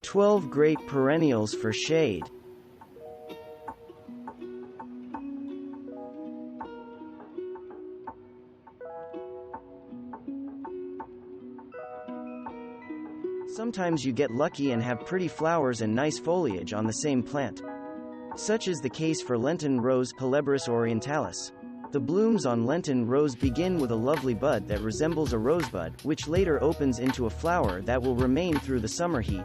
12 Great Perennials for Shade. Sometimes you get lucky and have pretty flowers and nice foliage on the same plant. Such is the case for Lenten Rose Helleborus orientalis. The blooms on Lenten Rose begin with a lovely bud that resembles a rosebud, which later opens into a flower that will remain through the summer heat.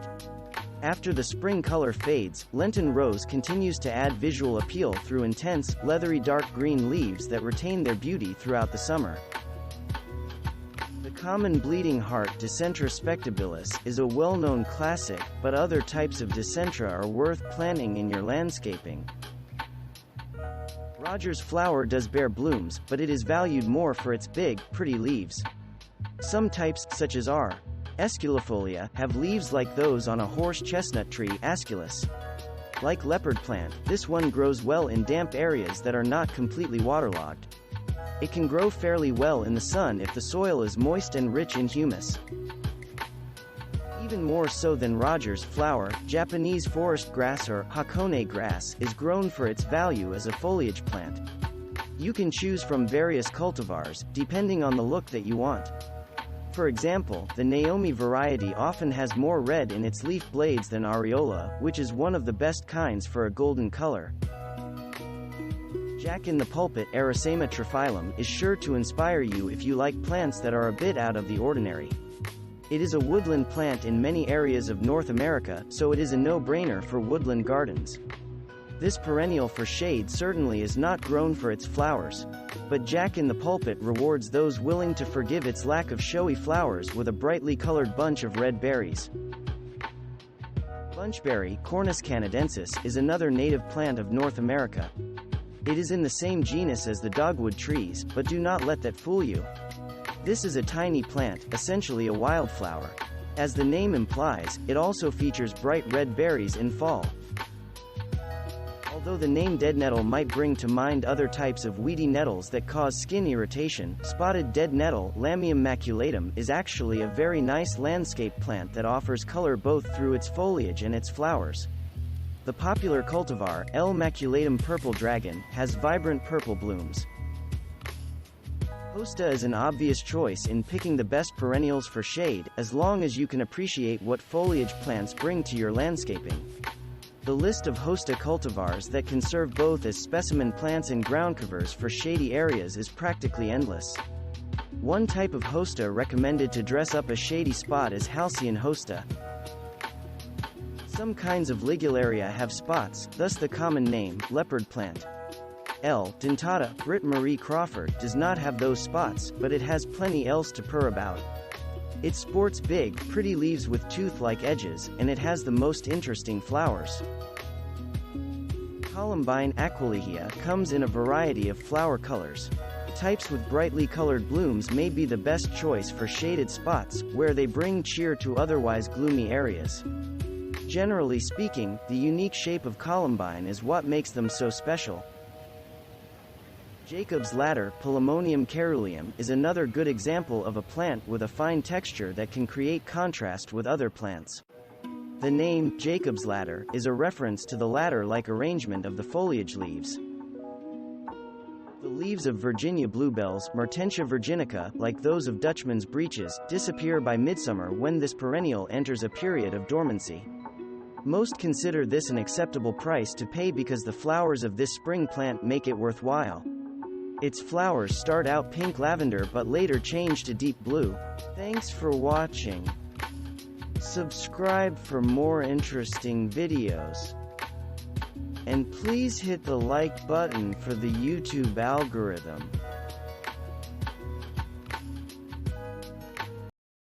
After the spring color fades, Lenten Rose continues to add visual appeal through intense, leathery dark green leaves that retain their beauty throughout the summer. The common bleeding heart Dicentra spectabilis is a well-known classic, but other types of Dicentra are worth planting in your landscaping. Rodger's flower does bear blooms, but it is valued more for its big, pretty leaves. Some types, such as R. esculifolia, have leaves like those on a horse chestnut tree Asculus. Like leopard plant, this one grows well in damp areas that are not completely waterlogged. It can grow fairly well in the sun if the soil is moist and rich in humus. Even more so than Rodger's flower, Japanese forest grass or Hakone Grass is grown for its value as a foliage plant. You can choose from various cultivars, depending on the look that you want. For example, the Naomi variety often has more red in its leaf blades than Areola, which is one of the best kinds for a golden color. Jack-in-the-Pulpit Arisaema triphyllum is sure to inspire you if you like plants that are a bit out of the ordinary. It is a woodland plant in many areas of North America, so it is a no-brainer for woodland gardens. This perennial for shade certainly is not grown for its flowers, but Jack-in-the-Pulpit rewards those willing to forgive its lack of showy flowers with a brightly colored bunch of red berries. Bunchberry, Cornus canadensis, is another native plant of North America. It is in the same genus as the dogwood trees, but do not let that fool you. This is a tiny plant, essentially a wildflower. As the name implies, it also features bright red berries in fall. Although the name deadnettle might bring to mind other types of weedy nettles that cause skin irritation, spotted deadnettle Lamium maculatum is actually a very nice landscape plant that offers color both through its foliage and its flowers. The popular cultivar, L. maculatum purple dragon, has vibrant purple blooms. Hosta is an obvious choice in picking the best perennials for shade, as long as you can appreciate what foliage plants bring to your landscaping. The list of Hosta cultivars that can serve both as specimen plants and ground covers for shady areas is practically endless. One type of Hosta recommended to dress up a shady spot is Halcyon Hosta. Some kinds of Ligularia have spots, thus the common name, leopard plant. L. dentata, Britt Marie Crawford, does not have those spots, but it has plenty else to purr about. It sports big, pretty leaves with tooth-like edges, and it has the most interesting flowers. Columbine Aquilegia comes in a variety of flower colors. Types with brightly colored blooms may be the best choice for shaded spots, where they bring cheer to otherwise gloomy areas. Generally speaking, the unique shape of Columbine is what makes them so special. Jacob's ladder, Polemonium caeruleum, is another good example of a plant with a fine texture that can create contrast with other plants. The name, Jacob's ladder, is a reference to the ladder-like arrangement of the foliage leaves. The leaves of Virginia bluebells, Mertensia virginica, like those of Dutchman's breeches, disappear by midsummer when this perennial enters a period of dormancy. Most consider this an acceptable price to pay because the flowers of this spring plant make it worthwhile. Its flowers start out pink lavender but later change to deep blue. Thanks for watching. Subscribe for more interesting videos. And please hit the like button for the YouTube algorithm.